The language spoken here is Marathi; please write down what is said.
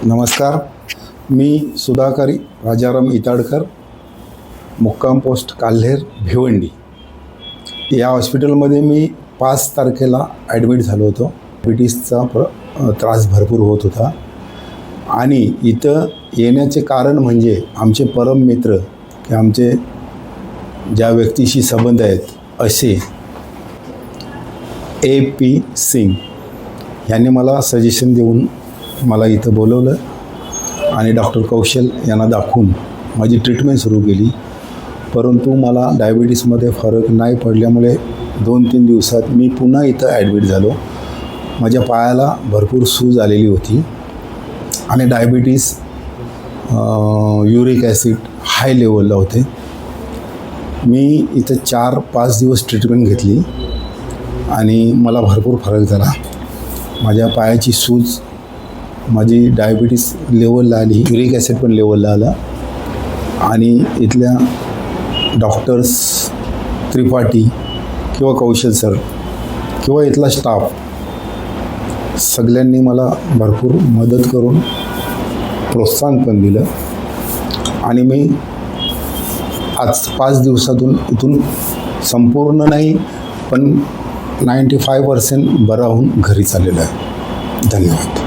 नमस्कार, मी सुधाकरी राजाराम इताडकर, मुक्काम पोस्ट काल्हेर भिवंडी या हॉस्पिटलमध्ये मी 5 तारखेला ॲडमिट झालो होतो. डायबिटीसचा त्रास भरपूर होत होता आणि इथं येण्याचे कारण म्हणजे आमचे परम मित्र की आमचे ज्या व्यक्तीशी संबंध आहेत असे A.P. सिंग यांनी मला सजेशन देऊन मला इथं बोलवलं आणि डॉक्टर कौशल यांना दाखवून माझी ट्रीटमेंट सुरू केली. परंतु मला डायबिटीसमध्ये फरक नाही पडल्यामुळे 2-3 दिवसात मी पुन्हा इथं ॲडमिट झालो. माझ्या पायाला भरपूर सूज आलेली होती आणि डायबिटीस युरिक ॲसिड हाय लेवलला होते. मी इथं 4-5 दिवस ट्रीटमेंट घेतली आणि मला भरपूर फरक झाला. माझ्या पायाची सूज माझी डायबिटीस लेवलला आली, युरिक ॲसिड पण लेवलला आला आणि इथल्या डॉक्टर्स त्रिपाठी किंवा कौशल सर किंवा इथला स्टाफ सगळ्यांनी मला भरपूर मदत करून प्रोत्साहन पण दिलं आणि मी आज 5 दिवसातून इथून संपूर्ण नाही पण 95% बरा होऊन घरी चाललेलो आहे. धन्यवाद.